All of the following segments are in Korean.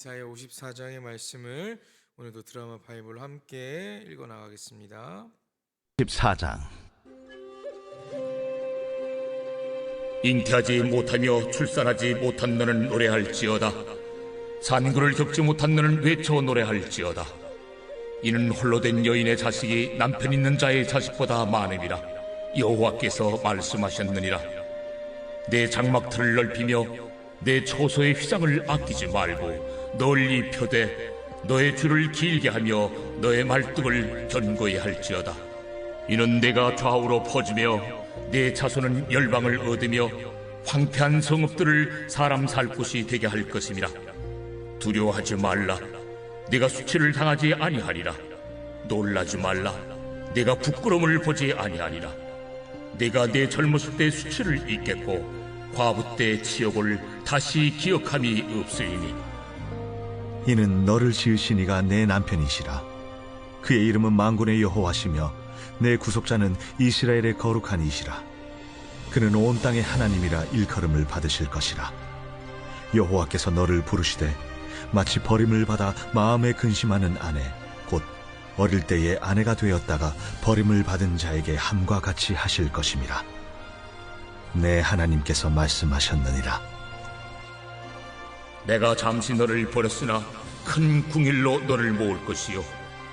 이사야 54장의 말씀을 오늘도 드라마 바이블로 함께 읽어 나가겠습니다. 14장. 잉태하지 못하며 출산하지 못한 너는 노래할지어다. 산구를 겪지 못한 너는 외쳐 노래할지어다. 이는 홀로 된 여인의 자식이 남편 있는 자의 자식보다 많음이라 여호와께서 말씀하셨느니라. 내 장막틀을 넓히며 내 초소의 휘장을 아끼지 말고 널리 펴되 너의 줄을 길게 하며 너의 말뚝을 견고히 할지어다. 이는 내가 좌우로 퍼지며 내 자손은 열방을 얻으며 황폐한 성읍들을 사람 살 곳이 되게 할 것임이라. 두려워하지 말라. 내가 수치를 당하지 아니하리라. 놀라지 말라. 내가 부끄러움을 보지 아니하리라. 내가 내 젊었을 때 수치를 잊겠고 과부 때 치욕을 다시 기억함이 없으리니. 이는 너를 지으신 이가 내 남편이시라. 그의 이름은 만군의 여호와시며 내 구속자는 이스라엘의 거룩한 이시라. 그는 온 땅의 하나님이라 일컬음을 받으실 것이라. 여호와께서 너를 부르시되 마치 버림을 받아 마음에 근심하는 아내, 곧 어릴 때의 아내가 되었다가 버림을 받은 자에게 함과 같이 하실 것임이라. 내 하나님께서 말씀하셨느니라. 내가 잠시 너를 버렸으나 큰 궁일로 너를 모을 것이요,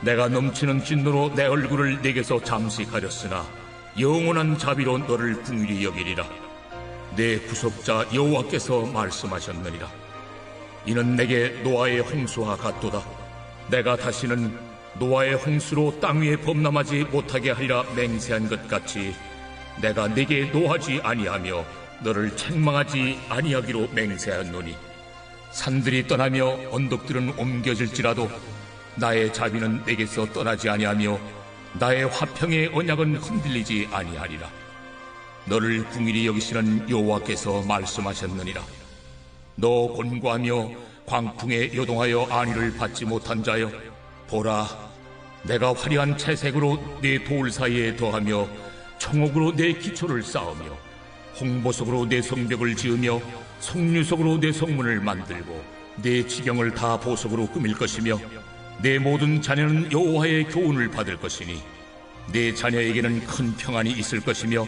내가 넘치는 진노로 내 얼굴을 내게서 잠시 가렸으나 영원한 자비로 너를 궁일이 여기리라. 내 구속자 여호와께서 말씀하셨느니라. 이는 내게 노아의 홍수와 같도다. 내가 다시는 노아의 홍수로 땅 위에 범람하지 못하게 하리라 맹세한 것 같이 내가 네게 노하지 아니하며 너를 책망하지 아니하기로 맹세하노니. 산들이 떠나며 언덕들은 옮겨질지라도 나의 자비는 내게서 떠나지 아니하며 나의 화평의 언약은 흔들리지 아니하리라. 너를 궁일이 여기시는 여호와께서 말씀하셨느니라. 너 곤고하며 광풍에 요동하여 안위를 받지 못한 자여, 보라, 내가 화려한 채색으로 내 돌 사이에 더하며 청옥으로 내 기초를 쌓으며 홍보석으로 내 성벽을 지으며 석류석으로 내 성문을 만들고 내 지경을 다 보석으로 꾸밀 것이며 내 모든 자녀는 여호와의 교훈을 받을 것이니 내 자녀에게는 큰 평안이 있을 것이며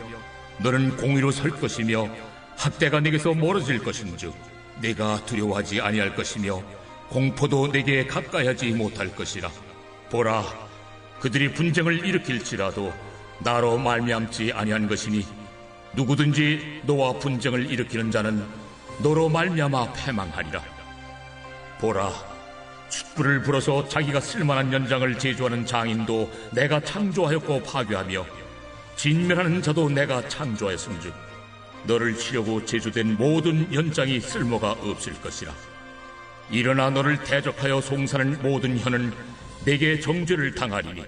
너는 공의로 설 것이며 학대가 내게서 멀어질 것인즉 내가 두려워하지 아니할 것이며 공포도 내게 가까이하지 못할 것이라. 보라, 그들이 분쟁을 일으킬지라도 나로 말미암지 아니한 것이니 누구든지 너와 분쟁을 일으키는 자는 너로 말미암아 패망하리라. 보라, 촛불을 불어서 자기가 쓸만한 연장을 제조하는 장인도 내가 창조하였고 파괴하며 진멸하는 자도 내가 창조하였음즉 너를 치려고 제조된 모든 연장이 쓸모가 없을 것이라. 일어나 너를 대적하여 송사하는 모든 혀는 내게 정죄를 당하리니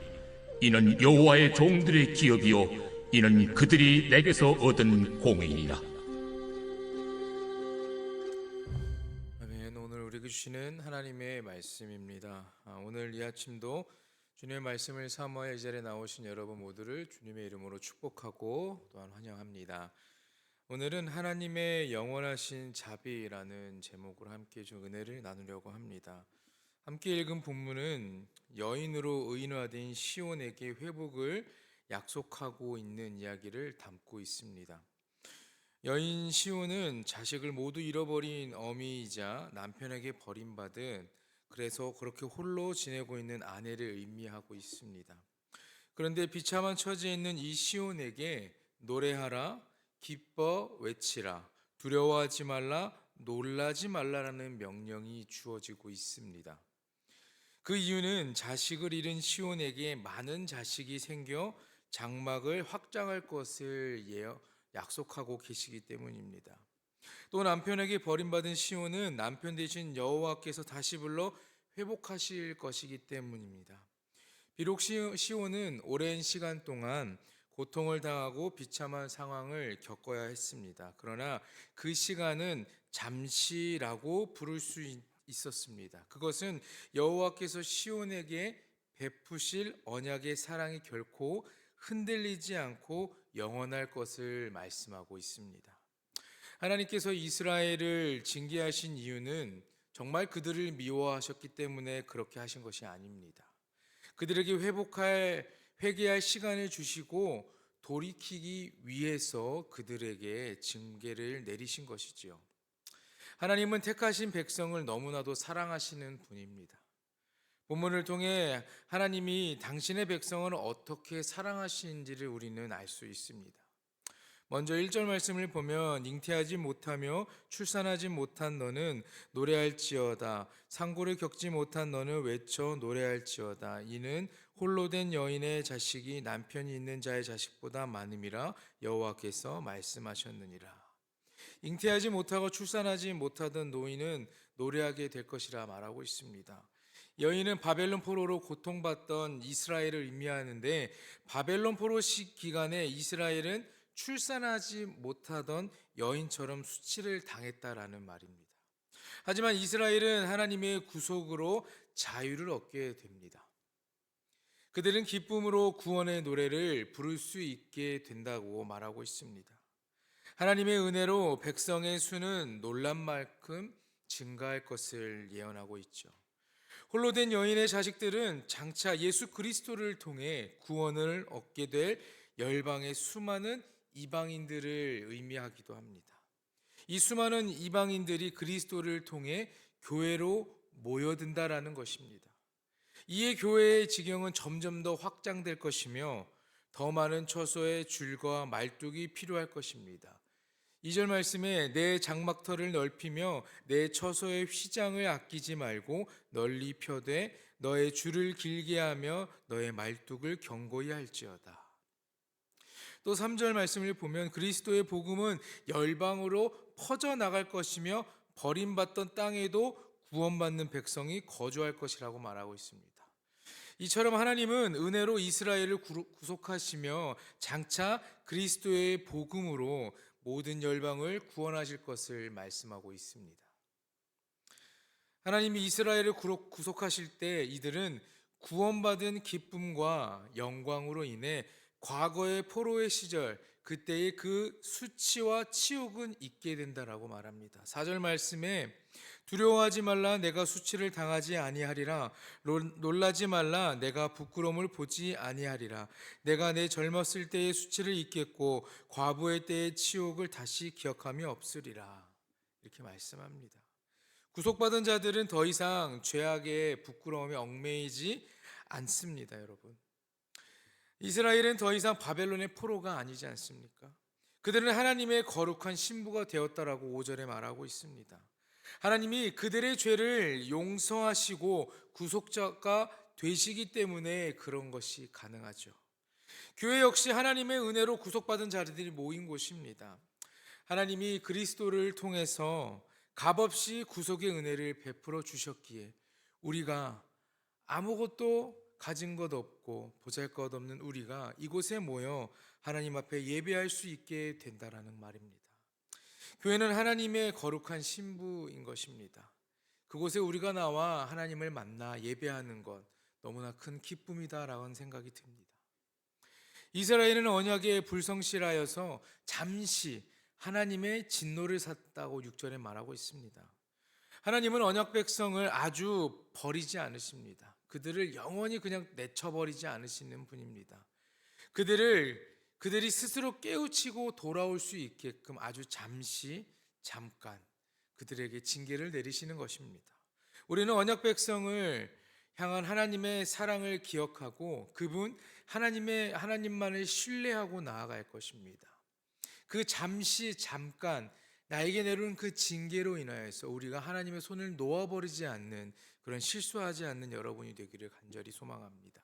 이는 여호와의 종들의 기업이요 이는 그들이 내게서 얻은 공의니라. 아멘. 오늘 우리에게 주시는 하나님의 말씀입니다. 오늘 이 아침도 주님의 말씀을 사모하여 이 자리에 나오신 여러분 모두를 주님의 이름으로 축복하고 또한 환영합니다. 오늘은 하나님의 영원하신 자비라는 제목으로 함께 좀 은혜를 나누려고 합니다. 함께 읽은 본문은 여인으로 의인화된 시온에게 회복을 약속하고 있는 이야기를 담고 있습니다. 여인 시온은 자식을 모두 잃어버린 어미이자 남편에게 버림받은, 그래서 그렇게 홀로 지내고 있는 아내를 의미하고 있습니다. 그런데 비참한 처지에 있는 이 시온에게 노래하라, 기뻐 외치라, 두려워하지 말라, 놀라지 말라라는 명령이 주어지고 있습니다. 그 이유는 자식을 잃은 시온에게 많은 자식이 생겨 장막을 확장할 것을 약속하고 계시기 때문입니다. 또 남편에게 버림받은 시온은 남편 대신 여호와께서 다시 불러 회복하실 것이기 때문입니다. 비록 시온은 오랜 시간 동안 고통을 당하고 비참한 상황을 겪어야 했습니다. 그러나 그 시간은 잠시라고 부를 수 있었습니다. 그것은 여호와께서 시온에게 베푸실 언약의 사랑이 결코 흔들리지 않고 영원할 것을 말씀하고 있습니다. 하나님께서 이스라엘을 징계하신 이유는 정말 그들을 미워하셨기 때문에 그렇게 하신 것이 아닙니다. 그들에게 회개할 시간을 주시고 돌이키기 위해서 그들에게 징계를 내리신 것이지요. 하나님은 택하신 백성을 너무나도 사랑하시는 분입니다. 본문을 통해 하나님이 당신의 백성을 어떻게 사랑하시는지를 우리는 알 수 있습니다. 먼저 1절 말씀을 보면 잉태하지 못하며 출산하지 못한 너는 노래할지어다. 상고를 겪지 못한 너는 외쳐 노래할지어다. 이는 홀로 된 여인의 자식이 남편이 있는 자의 자식보다 많음이라 여호와께서 말씀하셨느니라. 잉태하지 못하고 출산하지 못하던 노인은 노래하게 될 것이라 말하고 있습니다. 여인은 바벨론 포로로 고통받던 이스라엘을 의미하는데 바벨론 포로 기간에 이스라엘은 출산하지 못하던 여인처럼 수치를 당했다라는 말입니다. 하지만 이스라엘은 하나님의 구속으로 자유를 얻게 됩니다. 그들은 기쁨으로 구원의 노래를 부를 수 있게 된다고 말하고 있습니다. 하나님의 은혜로 백성의 수는 놀란 만큼 증가할 것을 예언하고 있죠. 홀로 된 여인의 자식들은 장차 예수 그리스도를 통해 구원을 얻게 될 열방의 수많은 이방인들을 의미하기도 합니다. 이 수많은 이방인들이 그리스도를 통해 교회로 모여든다라는 것입니다. 이에 교회의 지경은 점점 더 확장될 것이며 더 많은 처소의 줄과 말뚝이 필요할 것입니다. 2절 말씀에 내 장막터를 넓히며 내 처소의 휘장을 아끼지 말고 널리 펴되 너의 줄을 길게 하며 너의 말뚝을 견고히 할지어다. 또 3절 말씀을 보면 그리스도의 복음은 열방으로 퍼져나갈 것이며 버림받던 땅에도 구원받는 백성이 거주할 것이라고 말하고 있습니다. 이처럼 하나님은 은혜로 이스라엘을 구속하시며 장차 그리스도의 복음으로 모든 열방을 구원하실 것을 말씀하고 있습니다. 하나님이 이스라엘을 구속하실 때 이들은 구원받은 기쁨과 영광으로 인해 과거의 포로의 시절 그때의 그 수치와 치욕은 잊게 된다라고 말합니다. 4절 말씀에 두려워하지 말라 내가 수치를 당하지 아니하리라 놀라지 말라 내가 부끄러움을 보지 아니하리라 내가 내 젊었을 때의 수치를 잊겠고 과부의 때의 치욕을 다시 기억함이 없으리라 이렇게 말씀합니다. 구속받은 자들은 더 이상 죄악의 부끄러움에 얽매이지 않습니다. 여러분, 이스라엘은 더 이상 바벨론의 포로가 아니지 않습니까? 그들은 하나님의 거룩한 신부가 되었다라고 5절에 말하고 있습니다. 하나님이 그들의 죄를 용서하시고 구속자가 되시기 때문에 그런 것이 가능하죠. 교회 역시 하나님의 은혜로 구속받은 자들이 모인 곳입니다. 하나님이 그리스도를 통해서 값없이 구속의 은혜를 베풀어 주셨기에 우리가 아무것도 가진 것 없고 보잘것없는 우리가 이곳에 모여 하나님 앞에 예배할 수 있게 된다라는 말입니다. 교회는 하나님의 거룩한 신부인 것입니다. 그곳에 우리가 나와 하나님을 만나 예배하는 것 너무나 큰 기쁨이다라는 생각이 듭니다. 이스라엘은 언약에 불성실하여서 잠시 하나님의 진노를 샀다고 6절에 말하고 있습니다. 하나님은 언약 백성을 아주 버리지 않으십니다. 그들을 영원히 그냥 내쳐버리지 않으시는 분입니다. 그들이 스스로 깨우치고 돌아올 수 있게끔 아주 잠깐 그들에게 징계를 내리시는 것입니다. 우리는 언약 백성을 향한 하나님의 사랑을 기억하고 그분 하나님만을 신뢰하고 나아갈 것입니다. 그 잠깐 나에게 내려온 그 징계로 인하여서 우리가 하나님의 손을 놓아버리지 않는 그런 실수하지 않는 여러분이 되기를 간절히 소망합니다.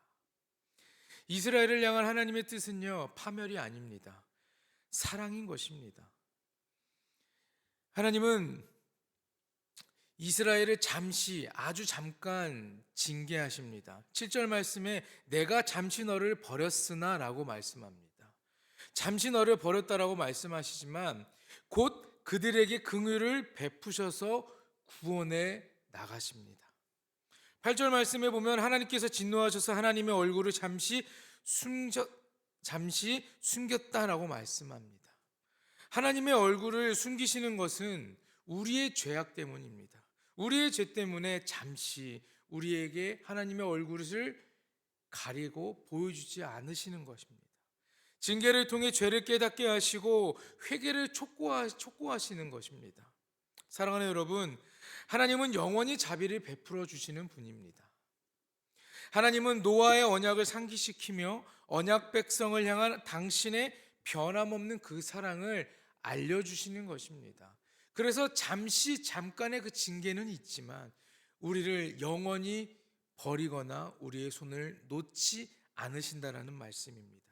이스라엘을 향한 하나님의 뜻은요, 파멸이 아닙니다. 사랑인 것입니다. 하나님은 이스라엘을 아주 잠깐 징계하십니다. 7절 말씀에 내가 잠시 너를 버렸으나 라고 말씀합니다. 잠시 너를 버렸다라고 말씀하시지만 곧 그들에게 긍휼을 베푸셔서 구원해 나가십니다. 8절 말씀에 보면 하나님께서 진노하셔서 하나님의 얼굴을 잠시 숨겼다라고 말씀합니다. 하나님의 얼굴을 숨기시는 것은 우리의 죄악 때문입니다. 우리의 죄 때문에 잠시 우리에게 하나님의 얼굴을 가리고 보여주지 않으시는 것입니다. 징계를 통해 죄를 깨닫게 하시고 회개를 촉구하시는 것입니다. 사랑하는 여러분, 하나님은 영원히 자비를 베풀어 주시는 분입니다. 하나님은 노아의 언약을 상기시키며 언약 백성을 향한 당신의 변함없는 그 사랑을 알려주시는 것입니다. 그래서 잠깐의 그 징계는 있지만 우리를 영원히 버리거나 우리의 손을 놓지 않으신다라는 말씀입니다.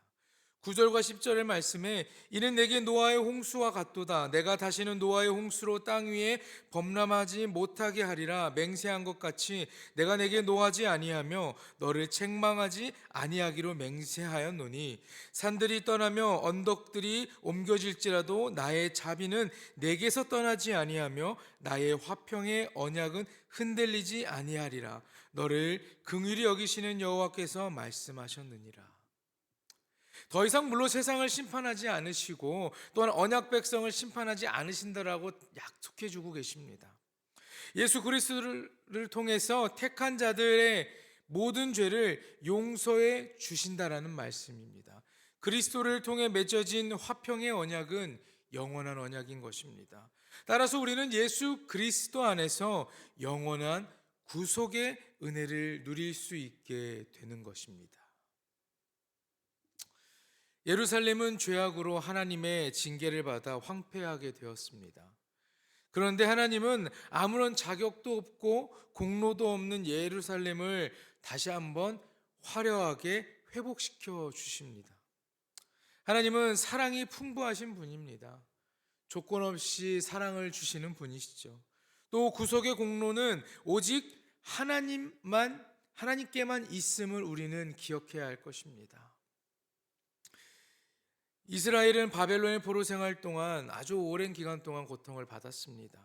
9절과 10절의 말씀에 이는 내게 노아의 홍수와 같도다. 내가 다시는 노아의 홍수로 땅 위에 범람하지 못하게 하리라. 맹세한 것 같이 내가 내게 노하지 아니하며 너를 책망하지 아니하기로 맹세하였노니 산들이 떠나며 언덕들이 옮겨질지라도 나의 자비는 내게서 떠나지 아니하며 나의 화평의 언약은 흔들리지 아니하리라. 너를 긍휼히 여기시는 여호와께서 말씀하셨느니라. 더 이상 물론 세상을 심판하지 않으시고 또한 언약 백성을 심판하지 않으신다라고 약속해 주고 계십니다. 예수 그리스도를 통해서 택한 자들의 모든 죄를 용서해 주신다라는 말씀입니다. 그리스도를 통해 맺어진 화평의 언약은 영원한 언약인 것입니다. 따라서 우리는 예수 그리스도 안에서 영원한 구속의 은혜를 누릴 수 있게 되는 것입니다. 예루살렘은 죄악으로 하나님의 징계를 받아 황폐하게 되었습니다. 그런데 하나님은 아무런 자격도 없고 공로도 없는 예루살렘을 다시 한번 화려하게 회복시켜 주십니다. 하나님은 사랑이 풍부하신 분입니다. 조건 없이 사랑을 주시는 분이시죠. 또 구속의 공로는 오직 하나님께만 있음을 우리는 기억해야 할 것입니다. 이스라엘은 바벨론의 포로 생활 동안 아주 오랜 기간 동안 고통을 받았습니다.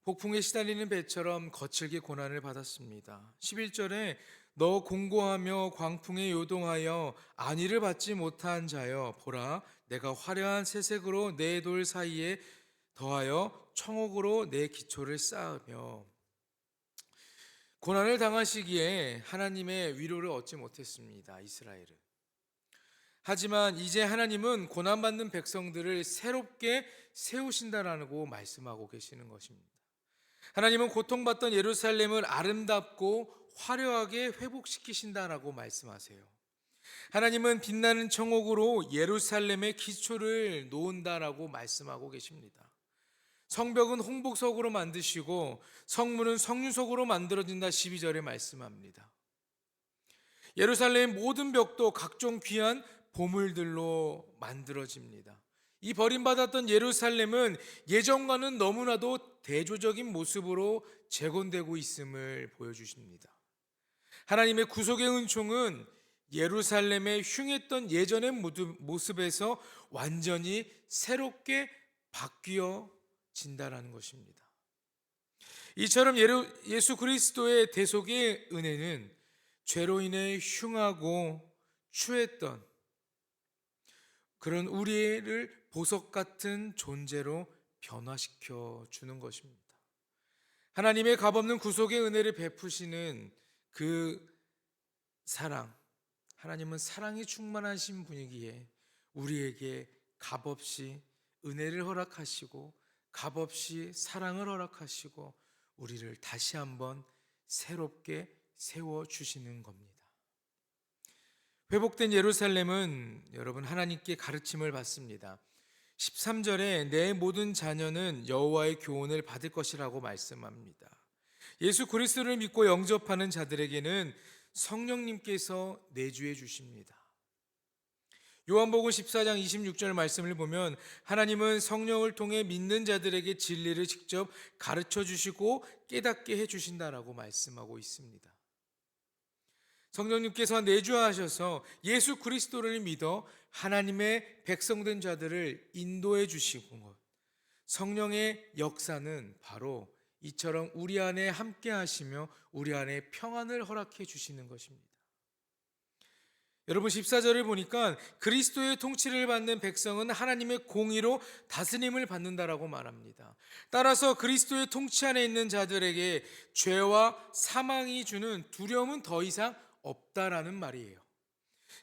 폭풍에 시달리는 배처럼 거칠게 고난을 받았습니다. 11절에 너 공고하며 광풍에 요동하여 안위를 받지 못한 자여 보라 내가 화려한 새색으로 내 돌 사이에 더하여 청옥으로 내 기초를 쌓으며. 고난을 당하시기에 하나님의 위로를 얻지 못했습니다. 이스라엘은. 하지만 이제 하나님은 고난받는 백성들을 새롭게 세우신다라고 말씀하고 계시는 것입니다. 하나님은 고통받던 예루살렘을 아름답고 화려하게 회복시키신다라고 말씀하세요. 하나님은 빛나는 청옥으로 예루살렘의 기초를 놓은다라고 말씀하고 계십니다. 성벽은 홍복석으로 만드시고 성문은 석류석으로 만들어진다 12절에 말씀합니다. 예루살렘의 모든 벽도 각종 귀한 보물들로 만들어집니다. 이 버림받았던 예루살렘은 예전과는 너무나도 대조적인 모습으로 재건되고 있음을 보여주십니다. 하나님의 구속의 은총은 예루살렘의 흉했던 예전의 모습에서 완전히 새롭게 바뀌어진다는 것입니다. 이처럼 예수 그리스도의 대속의 은혜는 죄로 인해 흉하고 추했던 그런 우리를 보석 같은 존재로 변화시켜 주는 것입니다. 하나님의 값없는 구속의 은혜를 베푸시는 그 사랑, 하나님은 사랑이 충만하신 분이기에 우리에게 값없이 은혜를 허락하시고 값없이 사랑을 허락하시고 우리를 다시 한번 새롭게 세워주시는 겁니다. 회복된 예루살렘은 여러분 하나님께 가르침을 받습니다. 13절에 내 모든 자녀는 여호와의 교훈을 받을 것이라고 말씀합니다. 예수 그리스도를 믿고 영접하는 자들에게는 성령님께서 내주해 주십니다. 요한복음 14장 26절 말씀을 보면 하나님은 성령을 통해 믿는 자들에게 진리를 직접 가르쳐 주시고 깨닫게 해 주신다라고 말씀하고 있습니다. 성령님께서 내주하셔서 예수 그리스도를 믿어 하나님의 백성된 자들을 인도해 주시고 성령의 역사는 바로 이처럼 우리 안에 함께 하시며 우리 안에 평안을 허락해 주시는 것입니다. 여러분 14절을 보니까 그리스도의 통치를 받는 백성은 하나님의 공의로 다스림을 받는다라고 말합니다. 따라서 그리스도의 통치 안에 있는 자들에게 죄와 사망이 주는 두려움은 더 이상 없다라는 말이에요.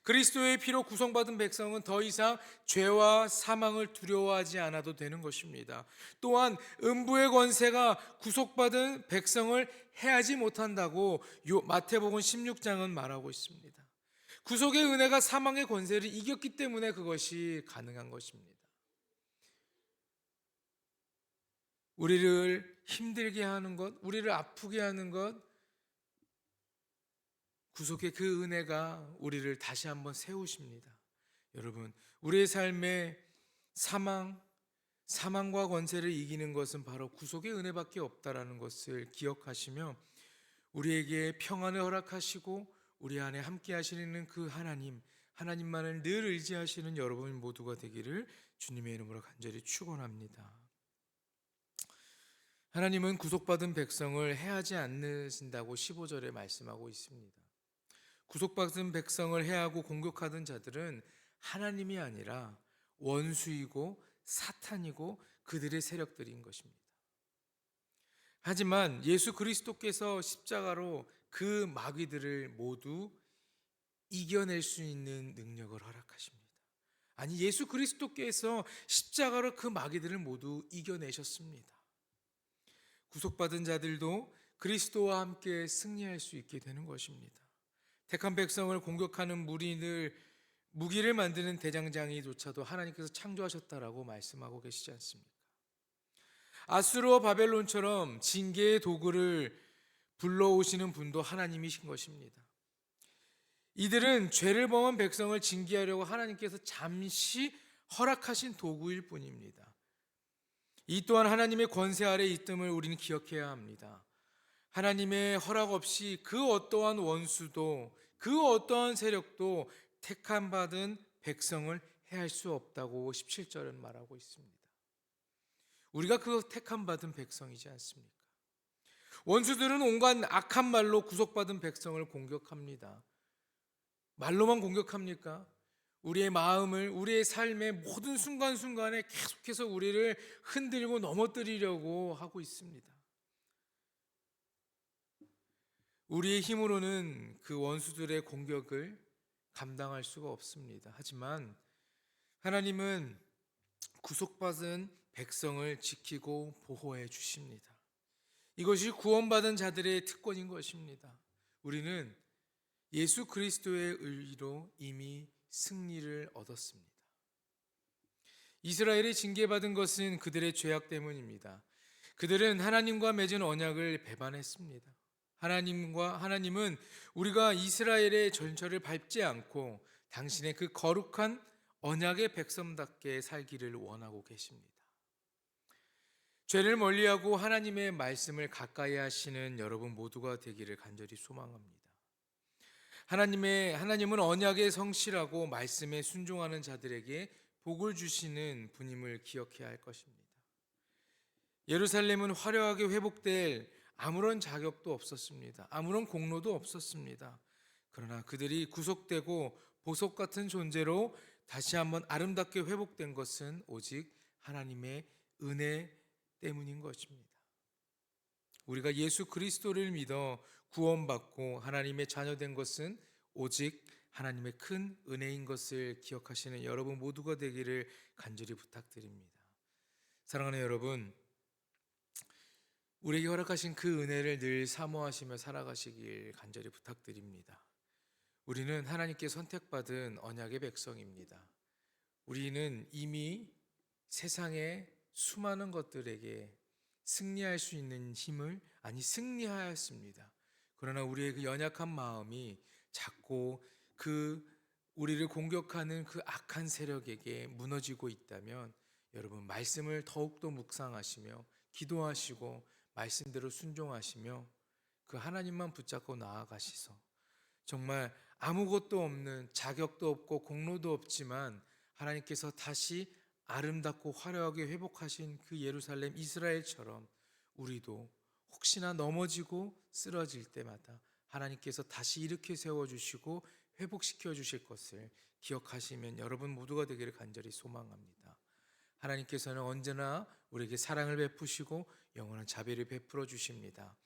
그리스도의 피로 구성받은 백성은 더 이상 죄와 사망을 두려워하지 않아도 되는 것입니다. 또한 음부의 권세가 구속받은 백성을 해하지 못한다고 마태복음 16장은 말하고 있습니다. 구속의 은혜가 사망의 권세를 이겼기 때문에 그것이 가능한 것입니다. 우리를 힘들게 하는 것, 우리를 아프게 하는 것, 구속의 그 은혜가 우리를 다시 한번 세우십니다. 여러분, 우리의 삶에 사망과 권세를 이기는 것은 바로 구속의 은혜밖에 없다라는 것을 기억하시며 우리에게 평안을 허락하시고 우리 안에 함께 하시는 그 하나님만을 늘 의지하시는 여러분 모두가 되기를 주님의 이름으로 간절히 축원합니다. 하나님은 구속받은 백성을 해하지 않으신다고 15절에 말씀하고 있습니다. 구속받은 백성을 해하고 공격하던 자들은 하나님이 아니라 원수이고 사탄이고 그들의 세력들인 것입니다. 하지만 예수 그리스도께서 십자가로 그 마귀들을 모두 이겨낼 수 있는 능력을 허락하십니다. 아니, 예수 그리스도께서 십자가로 그 마귀들을 모두 이겨내셨습니다. 구속받은 자들도 그리스도와 함께 승리할 수 있게 되는 것입니다. 택한 백성을 공격하는 무기를 만드는 대장장이조차도 하나님께서 창조하셨다라고 말씀하고 계시지 않습니까? 아수르와 바벨론처럼 징계의 도구를 불러오시는 분도 하나님이신 것입니다. 이들은 죄를 범한 백성을 징계하려고 하나님께서 잠시 허락하신 도구일 뿐입니다. 이 또한 하나님의 권세 아래 있음을 우리는 기억해야 합니다. 하나님의 허락 없이 그 어떠한 원수도 그 어떠한 세력도 택함 받은 백성을 해할 수 없다고 17절은 말하고 있습니다. 우리가 그 택함 받은 백성이지 않습니까? 원수들은 온갖 악한 말로 구속받은 백성을 공격합니다. 말로만 공격합니까? 우리의 마음을, 우리의 삶의 모든 순간순간에 계속해서 우리를 흔들고 넘어뜨리려고 하고 있습니다. 우리의 힘으로는 그 원수들의 공격을 감당할 수가 없습니다. 하지만 하나님은 구속받은 백성을 지키고 보호해 주십니다. 이것이 구원받은 자들의 특권인 것입니다. 우리는 예수 그리스도의 의로 이미 승리를 얻었습니다. 이스라엘이 징계받은 것은 그들의 죄악 때문입니다. 그들은 하나님과 맺은 언약을 배반했습니다. 하나님은 우리가 이스라엘의 전철을 밟지 않고 당신의 그 거룩한 언약의 백성답게 살기를 원하고 계십니다. 죄를 멀리하고 하나님의 말씀을 가까이 하시는 여러분 모두가 되기를 간절히 소망합니다. 하나님은 언약에 성실하고 말씀에 순종하는 자들에게 복을 주시는 분임을 기억해야 할 것입니다. 예루살렘은 화려하게 회복될 아무런 자격도 없었습니다. 아무런 공로도 없었습니다. 그러나 그들이 구속되고 보석 같은 존재로 다시 한번 아름답게 회복된 것은 오직 하나님의 은혜 때문인 것입니다. 우리가 예수 그리스도를 믿어 구원받고 하나님의 자녀된 것은 오직 하나님의 큰 은혜인 것을 기억하시는 여러분 모두가 되기를 간절히 부탁드립니다. 사랑하는 여러분, 우리에게 허락하신 그 은혜를 늘 사모하시며 살아가시길 간절히 부탁드립니다. 우리는 하나님께 선택받은 언약의 백성입니다. 우리는 이미 세상의 수많은 것들에게 승리할 수 있는 승리하였습니다. 그러나 우리의 그 연약한 마음이 자꾸 우리를 공격하는 그 악한 세력에게 무너지고 있다면 여러분 말씀을 더욱더 묵상하시며 기도하시고 말씀대로 순종하시며 그 하나님만 붙잡고 나아가시소. 정말 아무것도 없는 자격도 없고 공로도 없지만 하나님께서 다시 아름답고 화려하게 회복하신 그 예루살렘 이스라엘처럼 우리도 혹시나 넘어지고 쓰러질 때마다 하나님께서 다시 일으켜 세워주시고 회복시켜 주실 것을 기억하시면 여러분 모두가 되기를 간절히 소망합니다. 하나님께서는 언제나 우리에게 사랑을 베푸시고 영원한 자비를 베풀어 주십니다.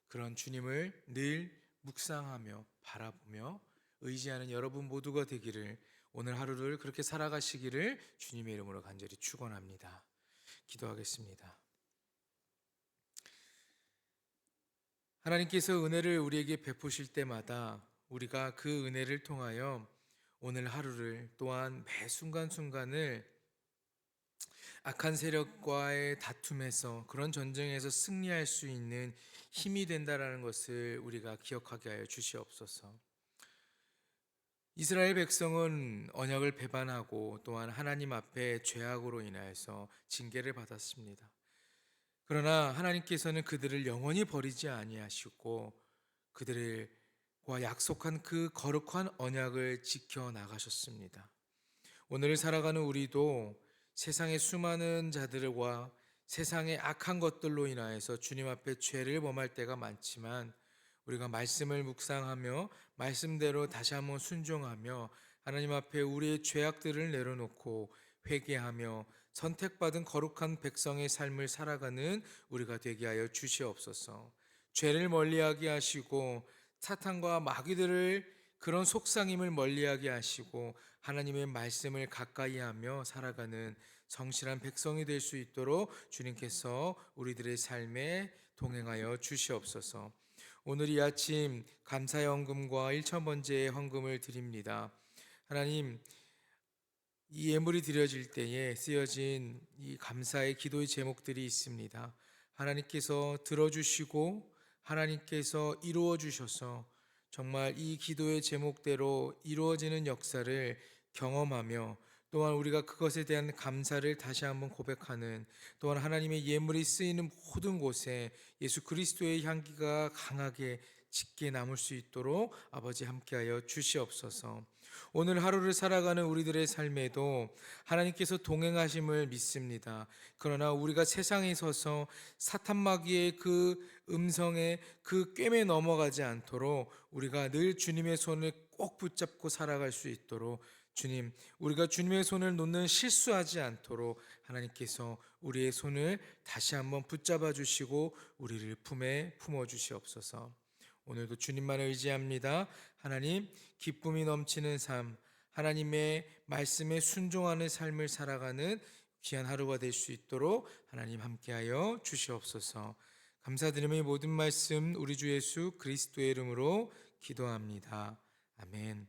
그런 주님을 늘 묵상하며 바라보며 의지하는 여러분 모두가 되기를, 오늘 하루를 그렇게 살아가시기를 주님의 이름으로 간절히 축원합니다. 기도하겠습니다. 하나님께서 은혜를 우리에게 베푸실 때마다 우리가 그 은혜를 통하여 오늘 하루를, 또한 매 순간순간을 악한 세력과의 다툼에서, 그런 전쟁에서 승리할 수 있는 힘이 된다라는 것을 우리가 기억하게 하여 주시옵소서. 이스라엘 백성은 언약을 배반하고 또한 하나님 앞에 죄악으로 인하여서 징계를 받았습니다. 그러나 하나님께서는 그들을 영원히 버리지 아니하시고 그들과 약속한 그 거룩한 언약을 지켜 나가셨습니다. 오늘 살아가는 우리도 세상의 수많은 자들과 세상의 악한 것들로 인하여서 주님 앞에 죄를 범할 때가 많지만, 우리가 말씀을 묵상하며 말씀대로 다시 한번 순종하며 하나님 앞에 우리의 죄악들을 내려놓고 회개하며 선택받은 거룩한 백성의 삶을 살아가는 우리가 되게 하여 주시옵소서. 죄를 멀리하게 하시고 사탄과 마귀들을, 그런 속상임을 멀리하게 하시고 하나님의 말씀을 가까이하며 살아가는 성실한 백성이 될 수 있도록 주님께서 우리들의 삶에 동행하여 주시옵소서. 오늘 이 아침 감사의 헌금과 1,000번째의 헌금을 드립니다. 하나님, 이 예물이 드려질 때에 쓰여진 이 감사의 기도의 제목들이 있습니다. 하나님께서 들어주시고 하나님께서 이루어 주셔서 정말 이 기도의 제목대로 이루어지는 역사를 경험하며, 또한 우리가 그것에 대한 감사를 다시 한번 고백하는, 또한 하나님의 예물이 쓰이는 모든 곳에 예수 그리스도의 향기가 강하게 짙게 남을 수 있도록 아버지 함께하여 주시옵소서. 오늘 하루를 살아가는 우리들의 삶에도 하나님께서 동행하심을 믿습니다. 그러나 우리가 세상에 서서 사탄 마귀의 그 음성에, 그 꿰매 넘어가지 않도록 우리가 늘 주님의 손을 꼭 붙잡고 살아갈 수 있도록, 주님, 우리가 주님의 손을 놓는 실수하지 않도록 하나님께서 우리의 손을 다시 한번 붙잡아 주시고 우리를 품에 품어 주시옵소서. 오늘도 주님만을 의지합니다. 하나님, 기쁨이 넘치는 삶, 하나님의 말씀에 순종하는 삶을 살아가는 귀한 하루가 될 수 있도록 하나님 함께하여 주시옵소서. 감사드리며 이 모든 말씀 우리 주 예수 그리스도의 이름으로 기도합니다. 아멘.